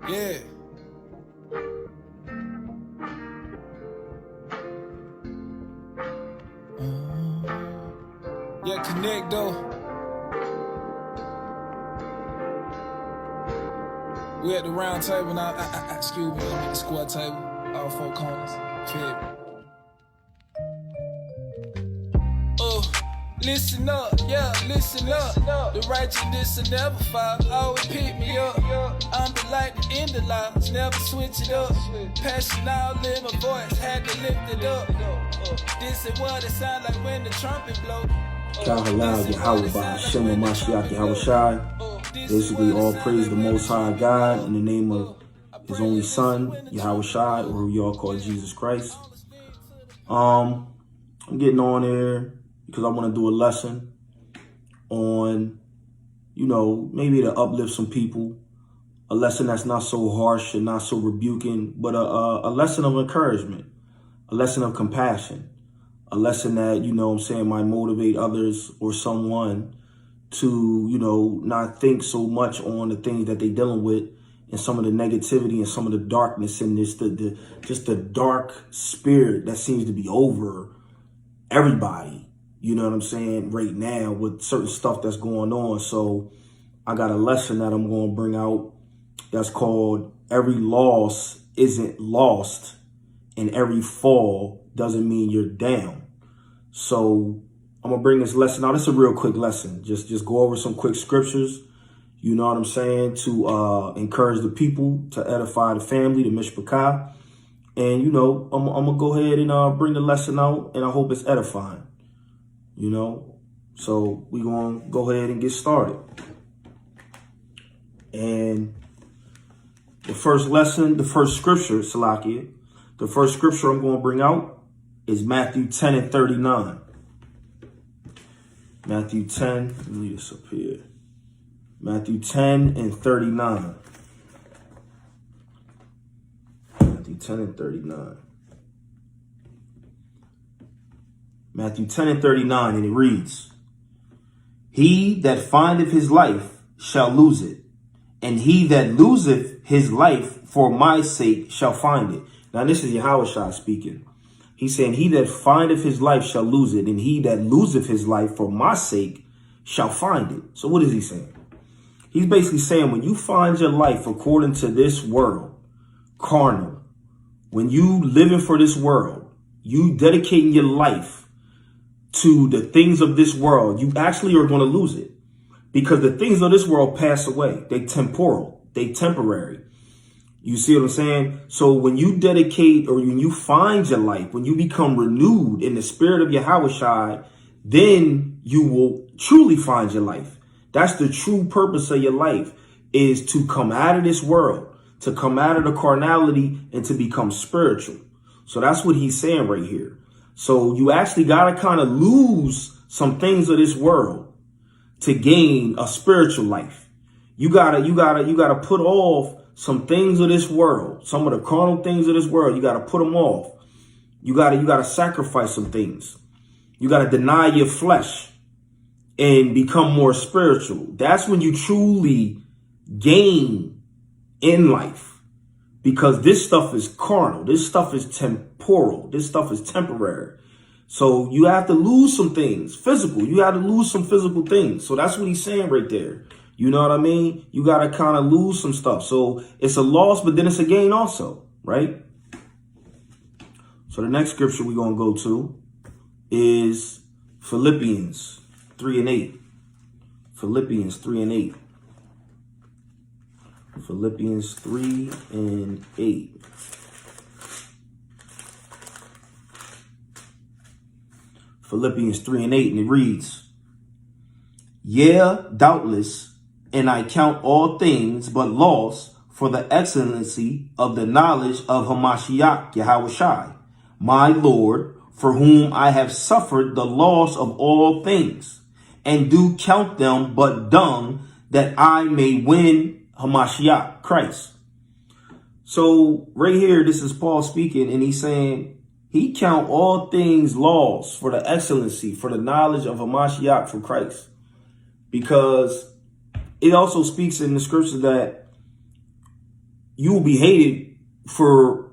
Yeah. Yeah, connect though. We at the round table now. Excuse me, I'm at the square table. All four corners. Fed. Listen up, yeah, listen up. The righteousness will never fall. Always pick me up. I'm the light, the end of lies. Never switch it up. Passion all in my voice. Had to lift it up. This is what it sound like when the trumpet blow. Yaiqab Yasharahla. Basically, all praise the Most High God in the name of His only Son, Yahushai, or who y'all call Jesus Christ. I'm getting on there because I want to do a lesson on, maybe to uplift some people. A lesson that's not so harsh and not so rebuking, but a lesson of encouragement, a lesson of compassion. A lesson that, might motivate others or someone to, not think so much on the things that they're dealing with and some of the negativity and some of the darkness and just the dark spirit that seems to be over everybody, right now with certain stuff that's going on. So I got a lesson that I'm going to bring out that's called Every Loss Isn't Lost and Every Fall Doesn't Mean You're Down. So I'm going to bring this lesson out. It's a real quick lesson. Just go over some quick scriptures, to encourage the people, to edify the family, the mishpachah. And, I'm going to go ahead and bring the lesson out, and I hope it's edifying, So we're going to go ahead and get started. And the first lesson, the first scripture, Salakia, the first scripture I'm going to bring out is Matthew 10 and 39. Matthew 10, let me leave this up here. Matthew 10 and 39. Matthew 10 and 39. Matthew 10 and 39, and it reads, He that findeth his life shall lose it, and he that loseth his life for my sake shall find it. Now this is Yahushua speaking. He's saying, he that findeth his life shall lose it, and he that loseth his life for my sake shall find it. So what is he saying? He's basically saying, when you find your life according to this world, carnal, when you living for this world, you dedicating your life to the things of this world, you actually are going to lose it, because the things of this world pass away. They temporal, they temporary. You see what I'm saying? So when you dedicate, or when you find your life, when you become renewed in the spirit of Yahushai, then you will truly find your life. That's the true purpose of your life, is to come out of this world, to come out of the carnality and to become spiritual. So that's what he's saying right here. So you actually got to kind of lose some things of this world to gain a spiritual life. You gotta put off some things of this world, some of the carnal things of this world. You got to put them off. You got to sacrifice some things. You got to deny your flesh and become more spiritual. That's when you truly gain in life, because this stuff is carnal. This stuff is temporal. This stuff is temporary. So you have to lose some things physical. You have to lose some physical things. So that's what he's saying right there. You know what I mean? You got to kind of lose some stuff. So it's a loss, but then it's a gain also, right? So the next scripture we're going to go to is Philippians 3 and 8. Philippians 3 and 8. Philippians 3 and 8. Philippians 3 and 8, and it reads, Yeah, doubtless, and I count all things but loss for the excellency of the knowledge of Hamashiach Yahushai, my Lord, for whom I have suffered the loss of all things, and do count them but dung, that I may win Hamashiach, Christ. So right here, this is Paul speaking, and he's saying he count all things lost for the excellency, for the knowledge of Hamashiach, for Christ. Because it also speaks in the scripture that you will be hated for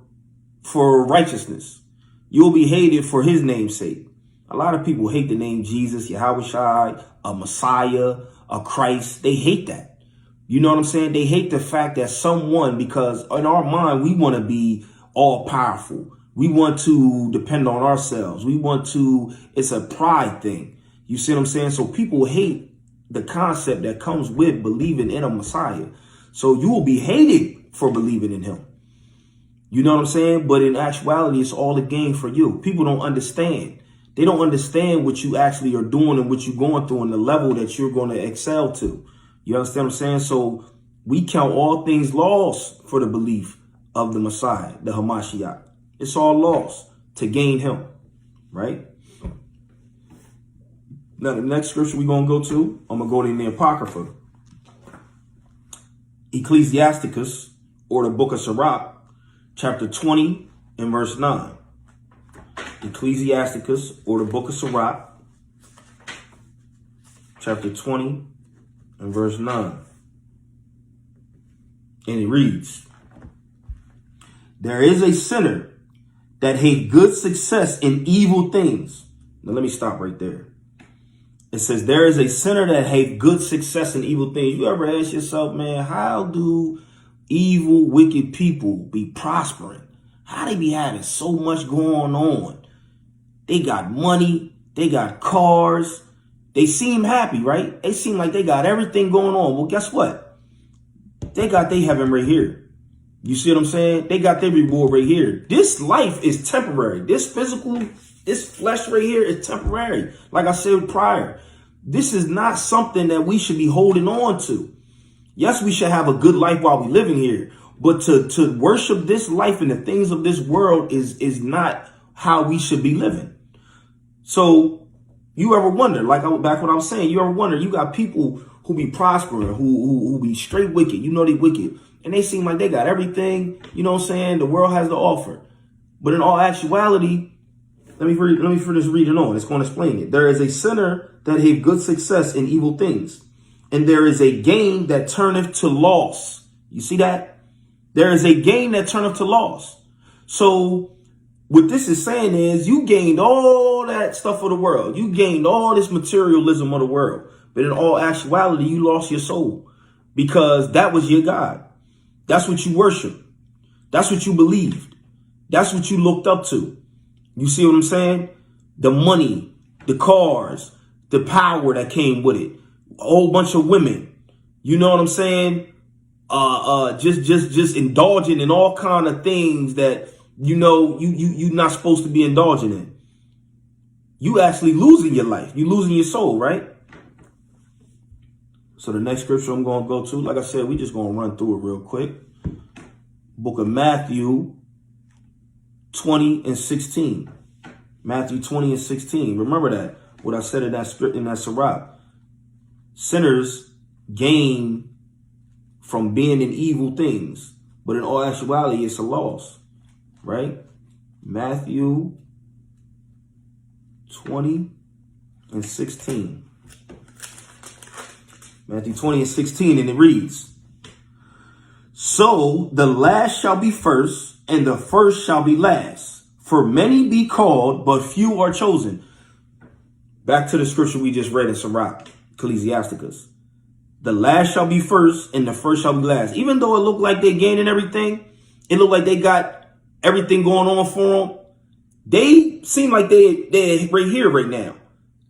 righteousness. You will be hated for his name's sake. A lot of people hate the name Jesus, Yahweh, a Messiah, a Christ. They hate that. You know what I'm saying? They hate the fact that someone, because in our mind, we want to be all powerful. We want to depend on ourselves. It's a pride thing. You see what I'm saying? So people hate the concept that comes with believing in a Messiah. So you will be hated for believing in him. You know what I'm saying? But in actuality, it's all a game for you. People don't understand. They don't understand what you actually are doing and what you're going through and the level that you're going to excel to. You understand what I'm saying? So we count all things lost for the belief of the Messiah, the Hamashiach. It's all lost to gain him, right? Now, the next scripture we're going to go to, I'm going to go in the Apocrypha. Ecclesiasticus, or the book of Sirach, chapter 20 and verse 9. Ecclesiasticus, or the book of Sirach, chapter 20 and verse 9. And it reads, there is a sinner that hath good success in evil things. Now let me stop right there. It says there is a sinner that hath good success in evil things. You ever ask yourself, man, how do evil, wicked people be prospering? How they be having so much going on? They got money. They got cars. They seem happy, right? They seem like they got everything going on. Well, guess what? They got their heaven right here. You see what I'm saying? They got their reward right here. This life is temporary. This flesh right here is temporary. Like I said prior, this is not something that we should be holding on to. Yes, we should have a good life while we living here. But to worship this life and the things of this world is not how we should be living. So you ever wonder, like back when I was saying, you ever wonder, you got people who be prospering, who be straight wicked. You know they wicked. And they seem like they got everything, you know what I'm saying, the world has to offer. But in all actuality, let me finish reading on. It's going to explain it. There is a sinner that hath good success in evil things, and there is a gain that turneth to loss. You see that? There is a gain that turneth to loss. So what this is saying is you gained all that stuff of the world. You gained all this materialism of the world. But in all actuality, you lost your soul because that was your God. That's what you worship. That's what you believed. That's what you looked up to. You see what I'm saying? The money, the cars, the power that came with it, a whole bunch of women. You know what I'm saying? Just indulging in all kind of things that you know you're not supposed to be indulging in. You actually losing your life. You losing your soul, right? So the next scripture I'm going to go to, like I said, we just going to run through it real quick. Book of Matthew 20 and 16. Matthew 20 and 16. Remember that, what I said in that script, in that Sirach. Sinners gain from being in evil things, but in all actuality, it's a loss, right? Matthew 20 and 16. Matthew 20 and 16, and it reads, so the last shall be first, and the first shall be last. For many be called, but few are chosen. Back to the scripture we just read in Sirach, Ecclesiasticus. The last shall be first, and the first shall be last. Even though it looked like they gaining everything, it looked like they got everything going on for them, they seem like they're right here right now.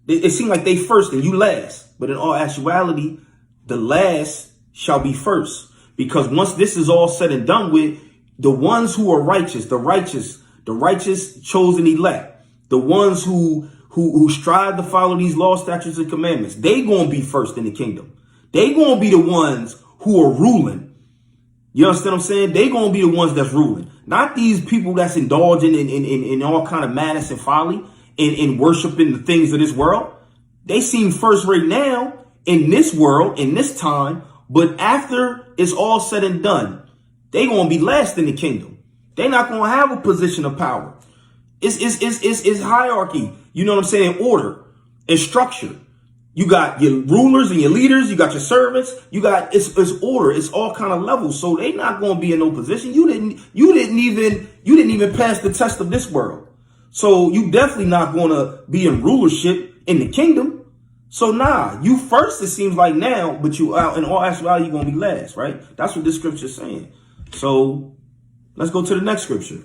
It seems like they first and you last. But in all actuality, the last shall be first. Because once this is all said and done with, the ones who are righteous, the righteous chosen elect, the ones who strive to follow these laws, statutes, and commandments, they going to be first in the kingdom. They going to be the ones who are ruling. You understand what I'm saying? They going to be the ones that's ruling. Not these people that's indulging in all kind of madness and folly and worshiping the things of this world. They seem first right now in this world, in this time, but after it's all said and done, they going to be last in the kingdom. They're not going to have a position of power. It's hierarchy. You know what I'm saying? Order and structure. You got your rulers and your leaders. You got your servants. You got it's order. It's all kind of levels. So they not going to be in no position. You didn't even pass the test of this world. So you definitely not going to be in rulership in the kingdom. So nah, you first, it seems like now, but you out in all actuality, you're going to be last, right? That's what this scripture is saying. So let's go to the next scripture.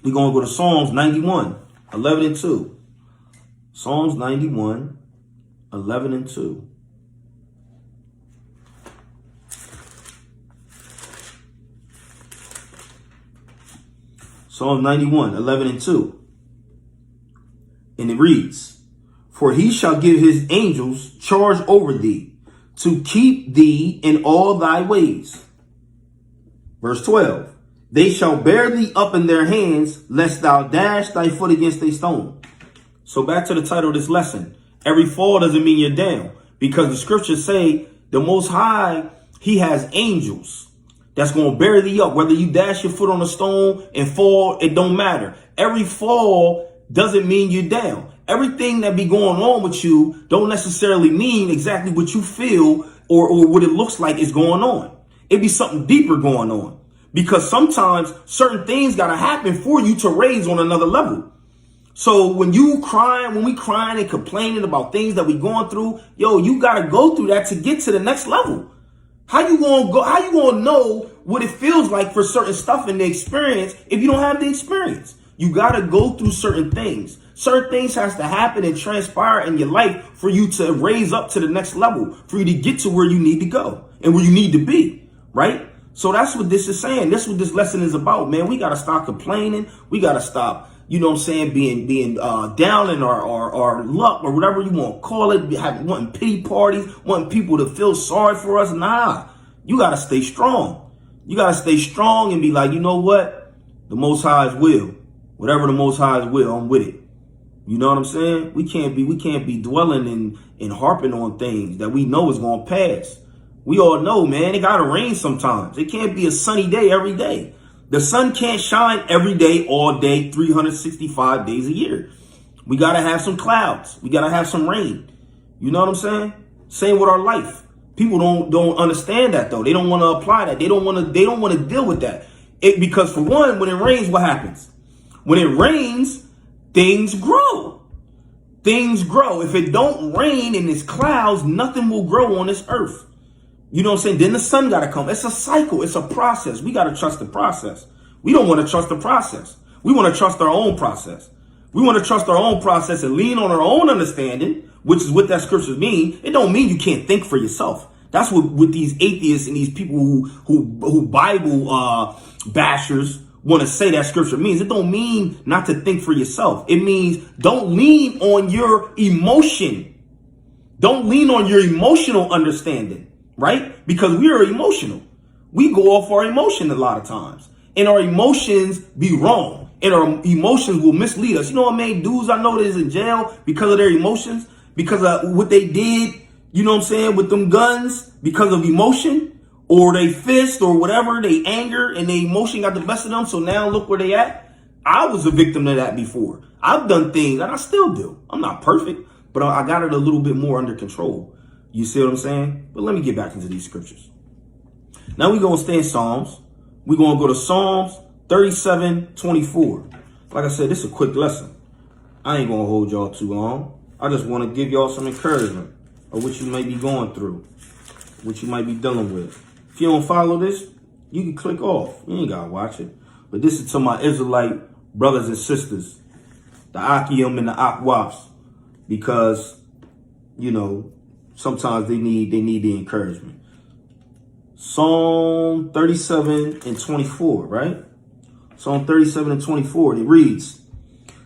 We're going to go to Psalms 91, 11 and 2. Psalms 91, 11 and 2. Psalm 91, 11 and 2. And it reads, for he shall give his angels charge over thee, to keep thee in all thy ways. Verse 12. They shall bear thee up in their hands, lest thou dash thy foot against a stone. So back to the title of this lesson. Every fall doesn't mean you're down, because the scriptures say the Most High, he has angels that's going to bear thee up. Whether you dash your foot on a stone and fall, it don't matter. Every fall doesn't mean you're down. Everything that be going on with you don't necessarily mean exactly what you feel or what it looks like is going on. It be something deeper going on, because sometimes certain things got to happen for you to raise on another level. So when we crying and complaining about things that we going through, yo, you got to go through that to get to the next level. How you going to know what it feels like for certain stuff in the experience if you don't have the experience? You got to go through certain things. Certain things has to happen and transpire in your life for you to raise up to the next level, for you to get to where you need to go and where you need to be, right? So that's what this is saying. That's what this lesson is about, man. We got to stop complaining. We got to stop, you know what I'm saying, being down in our luck or whatever you want to call it, wanting pity parties, wanting people to feel sorry for us. Nah, you got to stay strong. You got to stay strong and be like, you know what? The Most High's will. Whatever the Most High's will, I'm with it. You know what I'm saying? We can't be dwelling and harping on things that we know is going to pass. We all know, man, it got to rain sometimes. It can't be a sunny day every day. The sun can't shine every day, all day, 365 days a year. We got to have some clouds. We got to have some rain. You know what I'm saying? Same with our life. People don't understand that, though. They don't want to apply that. They don't want to deal with that. Because for one, when it rains, what happens? When it rains, things grow. Things grow. If it don't rain and it's clouds, nothing will grow on this earth. You know what I'm saying? Then the sun got to come. It's a cycle. It's a process. We got to trust the process. We don't want to trust the process. We want to trust our own process. We want to trust our own process and lean on our own understanding, which is what that scripture mean. It don't mean you can't think for yourself. That's what these atheists and these people who Bible bashers want to say that scripture means. It don't mean not to think for yourself. It means don't lean on your emotion. Don't lean on your emotional understanding, right? Because we are emotional. We go off our emotion a lot of times. And our emotions be wrong. And our emotions will mislead us. You know what made dudes I know that is in jail because of their emotions? Because of what they did, you know what I'm saying, with them guns, because of emotion. Or they fist or whatever, they anger and their emotion got the best of them. So now look where they at. I was a victim of that before. I've done things and I still do. I'm not perfect, but I got it a little bit more under control. You see what I'm saying? But let me get back into these scriptures. Now we're going to stay in Psalms. We're going to go to Psalms 37:24. Like I said, this is a quick lesson. I ain't going to hold y'all too long. I just want to give y'all some encouragement of what you may be going through, what you might be dealing with. If you don't follow this, you can click off. You ain't got to watch it. But this is to my Israelite brothers and sisters, the Akim and the Akwaps, because, you know, sometimes they need the encouragement. Psalm 37:24, right? Psalm 37:24, it reads,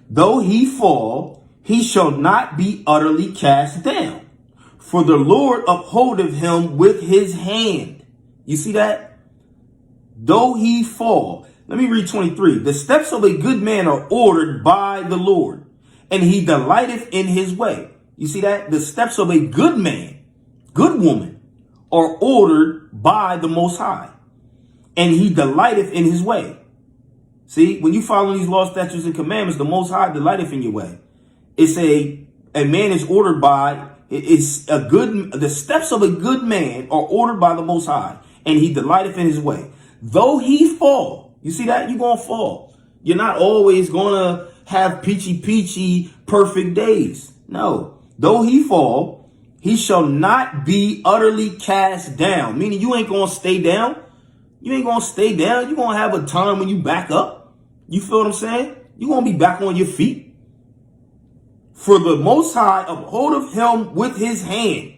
though he fall, he shall not be utterly cast down, for the Lord upholdeth him with his hand. You see that? Though he fall. Let me read 23. The steps of a good man are ordered by the Lord, and he delighteth in his way. You see that? The steps of a good man, good woman, are ordered by the Most High, and he delighteth in his way. See, when you follow these laws, statutes, and commandments, the Most High delighteth in your way. It's a man is ordered by The steps of a good man are ordered by the Most High, and he delighteth in his way. Though he fall, you see that? You're going to fall. You're not always going to have peachy perfect days. No. Though he fall, he shall not be utterly cast down. Meaning you ain't going to stay down. You ain't going to stay down. You're going to have a time when you back up. You feel what I'm saying? You're going to be back on your feet. For the Most High upholdeth him with his hand.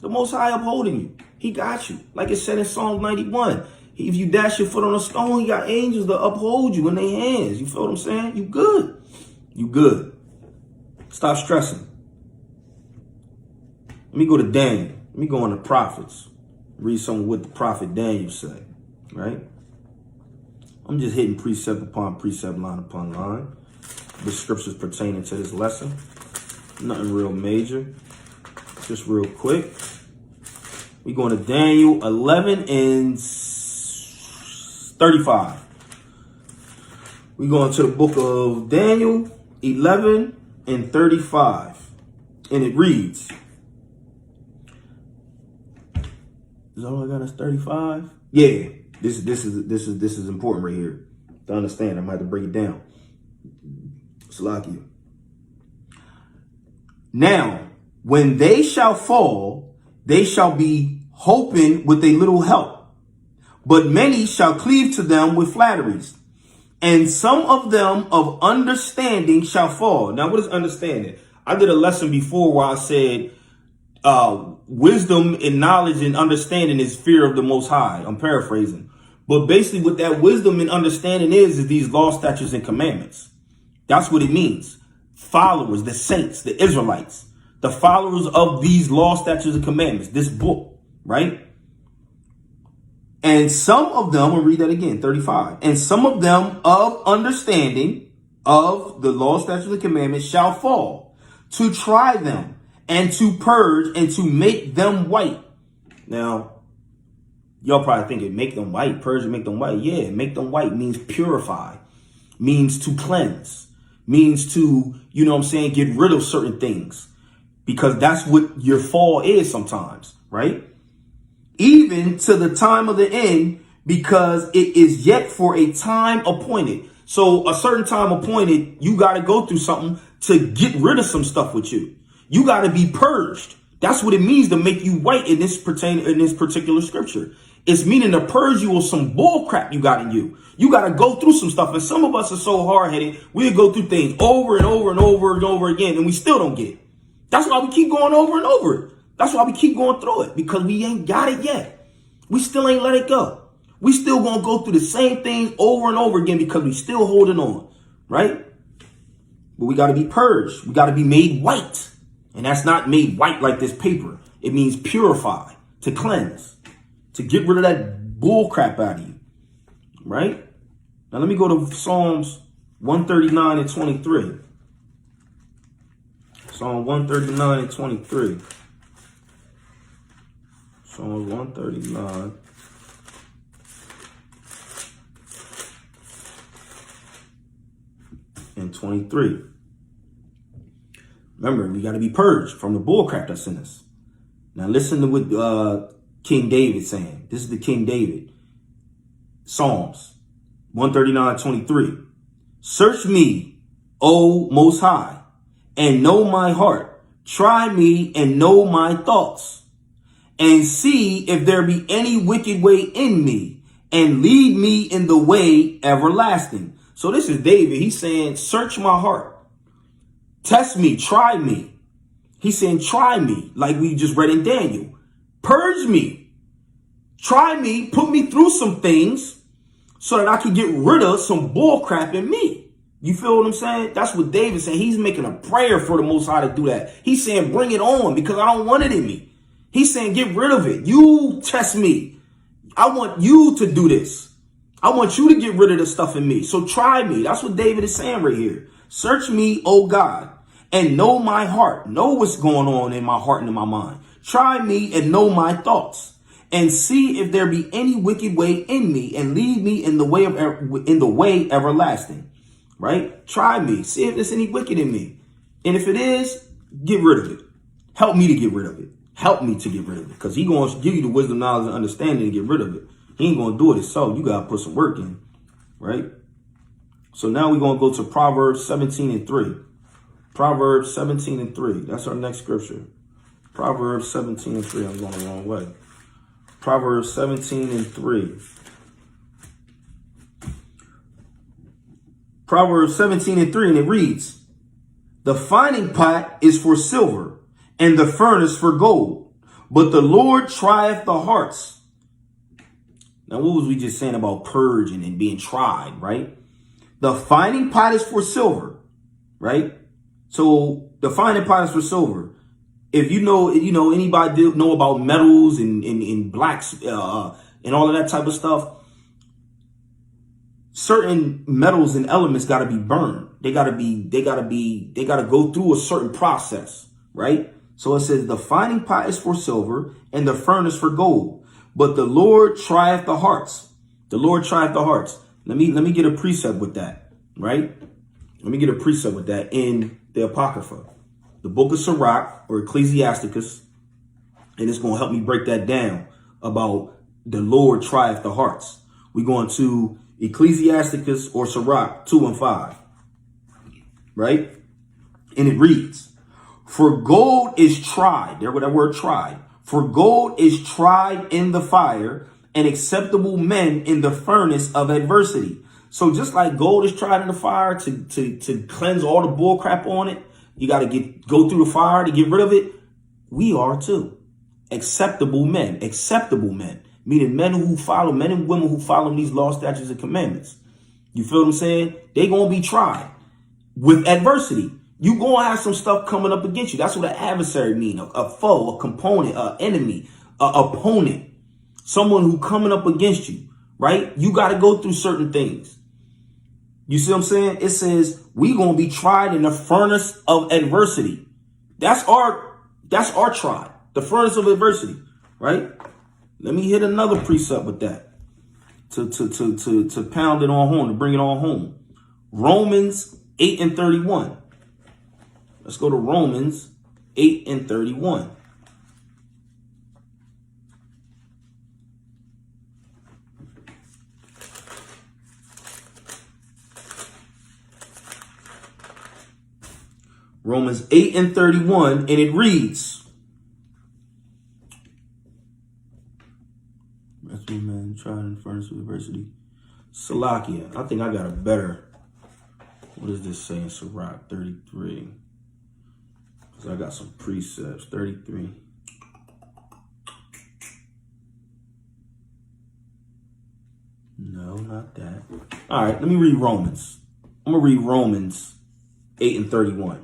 The Most High upholding you. He got you. Like it said in Psalm 91. If you dash your foot on a stone, he got angels to uphold you in their hands. You feel what I'm saying? You good. You good. Stop stressing. Let me go to Daniel. Let me go on the prophets. Read some of what the prophet Daniel said. Right? I'm just hitting precept upon precept, line upon line. The scriptures pertaining to this lesson. Nothing real major. Just real quick. We going to Daniel 11 and 35. We going to the book of Daniel 11 and 35. And it reads. Is that all I got is 35? Yeah. This is important right here. To understand, I might have to break it down. Salakia. Now, when they shall fall, they shall be hoping with a little help. But many shall cleave to them with flatteries. And some of them of understanding shall fall. Now, what is understanding? I did a lesson before where I said wisdom and knowledge and understanding is fear of the Most High. I'm paraphrasing. But basically what that wisdom and understanding is these law, statutes, and commandments. That's what it means. Followers, the saints, the Israelites, the followers of these law, statutes, and commandments, this book, right? And some of them, we'll read that again, 35. And some of them of understanding of the law, statutes, and commandments shall fall, to try them and to purge and to make them white. Now, y'all probably thinking, make them white, purge and make them white. Yeah, make them white means purify, means to cleanse, means to, you know what I'm saying, get rid of certain things. Because that's what your fall is sometimes, right? Even to the time of the end, because it is yet for a time appointed. So a certain time appointed, you got to go through something to get rid of some stuff with you. You got to be purged. That's what it means to make you white in this particular scripture. It's meaning to purge you of some bull crap you got in you. You got to go through some stuff. And some of us are so hard headed. We'll go through things over and over and over and over again. And we still don't get it. That's why we keep going over and over it. That's why we keep going through it, because we ain't got it yet. We still ain't let it go. We still going to go through the same things over and over again because we still holding on, right? But we got to be purged. We got to be made white. And that's not made white like this paper. It means purify, to cleanse, to get rid of that bull crap out of you, right? Now let me go to Psalms 139 and 23. Psalm 139 and 23. Psalm 139 and 23. Remember, we got to be purged from the bullcrap that's in us. Now listen to what King David saying. This is the King David. Psalms 139:23. Search me, O Most High, and know my heart. Try me and know my thoughts, and see if there be any wicked way in me, and lead me in the way everlasting. So this is David. He's saying, search my heart. Test me, try me. He's saying, try me, like we just read in Daniel. Purge me. Try me, put me through some things so that I can get rid of some bull crap in me. You feel what I'm saying? That's what David's saying. He's making a prayer for the Most High to do that. He's saying, bring it on, because I don't want it in me. He's saying, get rid of it. You test me. I want you to do this. I want you to get rid of the stuff in me. So try me. That's what David is saying right here. Search me, O God, and know my heart. Know what's going on in my heart and in my mind. Try me and know my thoughts, and see if there be any wicked way in me, and lead me in the way everlasting. Right? Try me. See if there's any wicked in me. And if it is, get rid of it. Help me to get rid of it. Help me to get rid of it. Because he going to give you the wisdom, knowledge, and understanding to get rid of it. He ain't going to do it himself. You got to put some work in, right? So now we're going to go to Proverbs 17:3. Proverbs 17:3. That's our next scripture. Proverbs 17:3. I'm going the wrong way. Proverbs 17:3. Proverbs 17:3, and it reads, the finding pot is for silver, and the furnace for gold, but the Lord trieth the hearts. Now, what was we just saying about purging and being tried, right? The finding pot is for silver, right? So the finding pot is for silver. If anybody know about metals and blacks and all of that type of stuff, certain metals and elements got to be burned. They got to go through a certain process, right? So it says the finding pot is for silver and the furnace for gold, but the Lord trieth the hearts. The Lord trieth the hearts. Let me get a precept with that, right? Let me get a precept with that in the Apocrypha, the book of Sirach or Ecclesiasticus, and it's going to help me break that down about the Lord trieth the hearts. We're going to Ecclesiasticus or Sirach 2:5, right? And it reads, for gold is tried. There with that word tried. For gold is tried in the fire, and acceptable men in the furnace of adversity. So just like gold is tried in the fire to cleanse all the bull crap on it, you got to go through the fire to get rid of it. We are too. Acceptable men, meaning men and women who follow these law, statutes, and commandments. You feel what I'm saying? They going to be tried with adversity. You going to have some stuff coming up against you. That's what an adversary means. A foe, a component, an enemy, an opponent, someone who coming up against you, right? You got to go through certain things. You see what I'm saying? It says we going to be tried in the furnace of adversity. That's our trial, the furnace of adversity, right? Let me hit another precept with that to pound it on home, to bring it on home. Romans 8:31. Let's go to Romans 8:31. Romans 8:31, and it reads, man, tried in the furnace of adversity. Salakia. I think I got a better. What does this say in Sirach 33? Because I got some precepts. 33. No, not that. All right, let me read Romans. I'm going to read Romans 8:31.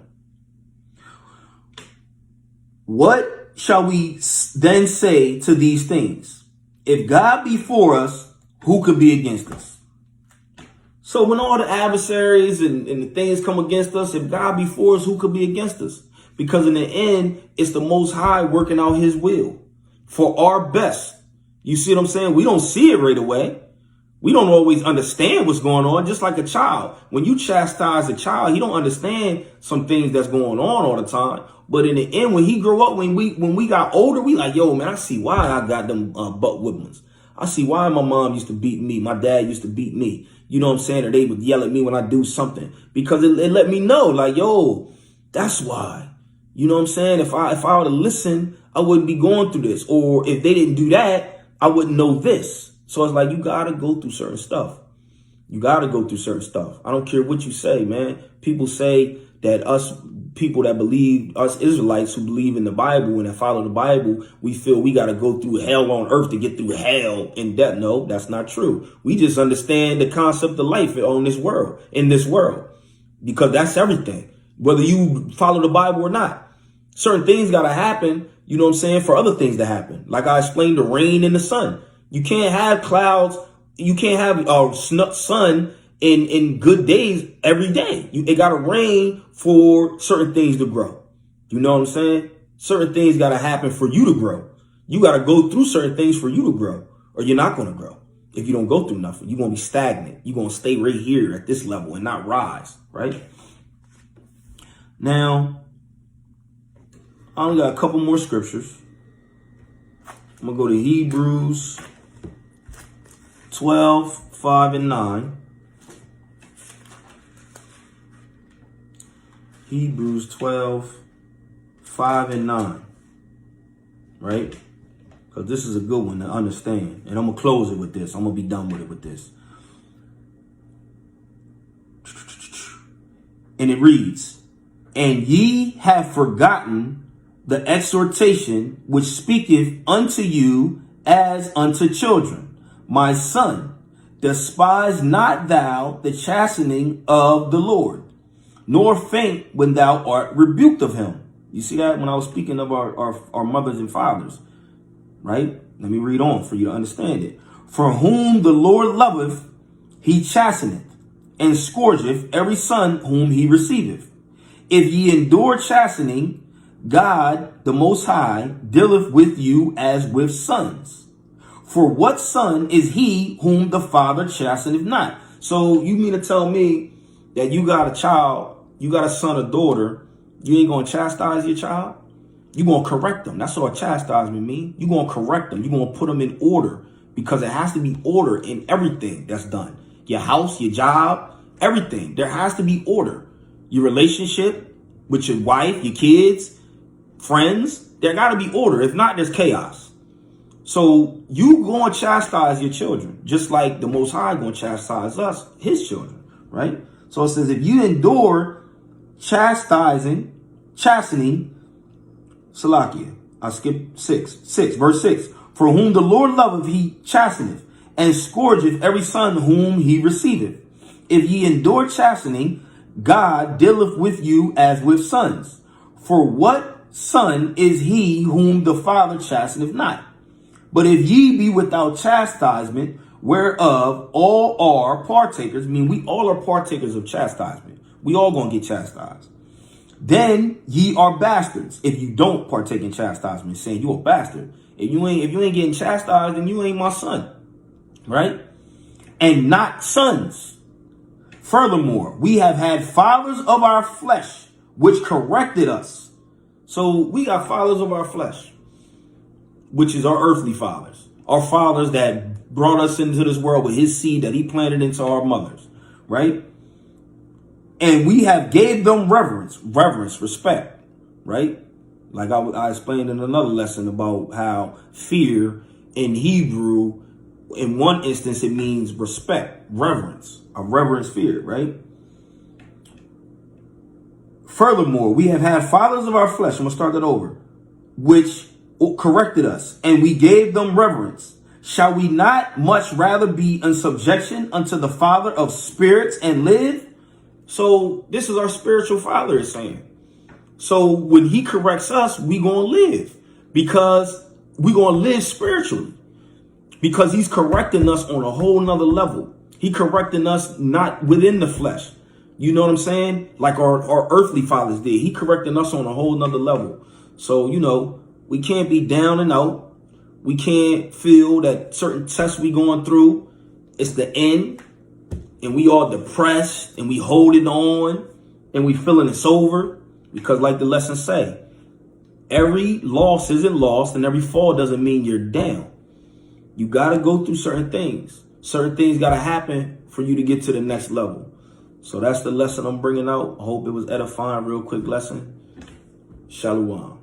What shall we then say to these things? If God be for us, who could be against us? So when all the adversaries and the things come against us, if God be for us, who could be against us? Because in the end, it's the Most High working out his will for our best. You see what I'm saying? We don't see it right away. We don't always understand what's going on, just like a child. When you chastise a child, he don't understand some things that's going on all the time. But in the end, when he grew up, when we got older, we like, yo, man, I see why I got them butt whippings. I see why my mom used to beat me. My dad used to beat me. You know what I'm saying? Or they would yell at me when I do something. Because it let me know, like, yo, that's why. You know what I'm saying? If I were to listen, I wouldn't be going through this. Or if they didn't do that, I wouldn't know this. So it's like, you got to go through certain stuff. You got to go through certain stuff. I don't care what you say, man. People say that us people that believe, us Israelites who believe in the Bible and that follow the Bible, we feel we got to go through hell on earth to get through hell and death. No, that's not true. We just understand the concept of life in this world, because that's everything, whether you follow the Bible or not. Certain things got to happen, you know what I'm saying, for other things to happen. Like I explained, the rain and the sun. You can't have clouds. You can't have sun in good days every day. It got to rain for certain things to grow. You know what I'm saying? Certain things got to happen for you to grow. You got to go through certain things for you to grow, or you're not going to grow. If you don't go through nothing, you're going to be stagnant. You're going to stay right here at this level and not rise, right? Now, I only got a couple more scriptures. I'm going to go to Hebrews 12, 5, and 9. Hebrews 12, 5, and 9. Right? Because this is a good one to understand. And I'm going to close it with this. I'm going to be done with it with this. And it reads, and ye have forgotten the exhortation which speaketh unto you as unto children. My son, despise not thou the chastening of the Lord, nor faint when thou art rebuked of him. You see that when I was speaking of our mothers and fathers, right? Let me read on for you to understand it. For whom the Lord loveth, he chasteneth, and scourgeth every son whom he receiveth. If ye endure chastening, God, the Most High, dealeth with you as with sons. For what son is he whom the Father chasteneth not? So you mean to tell me that you got a child, you got a son or daughter, you ain't going to chastise your child? You're going to correct them. That's what chastisement means. You're going to correct them. You're going to put them in order, because it has to be order in everything that's done. Your house, your job, everything. There has to be order. Your relationship with your wife, your kids, friends, there got to be order. If not, there's chaos. So you going to chastise your children, just like the Most High going to chastise us, his children, right? So it says, if you endure chastening, Salakia, I skipped 6, verse 6. For whom the Lord loveth, he chasteneth, and scourgeth every son whom he receiveth. If ye endure chastening, God dealeth with you as with sons. For what son is he whom the Father chasteneth not? But if ye be without chastisement, whereof all are partakers, I mean, we all are partakers of chastisement. We all gonna get chastised. Then ye are bastards if you don't partake in chastisement, saying you a bastard. If you ain't getting chastised, then you ain't my son, right? And not sons. Furthermore, we have had fathers of our flesh, which corrected us. So we got fathers of our flesh, which is our earthly fathers. Our fathers that brought us into this world with his seed that he planted into our mothers, right? And we have gave them reverence, respect, right? Like I explained in another lesson about how fear in Hebrew, in one instance, it means respect, reverence, a reverence fear, right? Furthermore, we have had fathers of our flesh, I'm going to start that over, which corrected us, and we gave them reverence. Shall we not much rather be in subjection unto the Father of spirits and live? So this is our spiritual father is saying. So when he corrects us, we going to live, because we going to live spiritually, because he's correcting us on a whole nother level. He correcting us not within the flesh. You know what I'm saying? Like our earthly fathers did. He correcting us on a whole nother level. So, you know, we can't be down and out. We can't feel that certain tests we going through, it's the end, and we all depressed and we holding on and we feeling it's over, because like the lesson say, every loss isn't lost and every fall doesn't mean you're down. You got to go through certain things. Certain things got to happen for you to get to the next level. So that's the lesson I'm bringing out. I hope it was edifying. Real quick lesson. Shalom.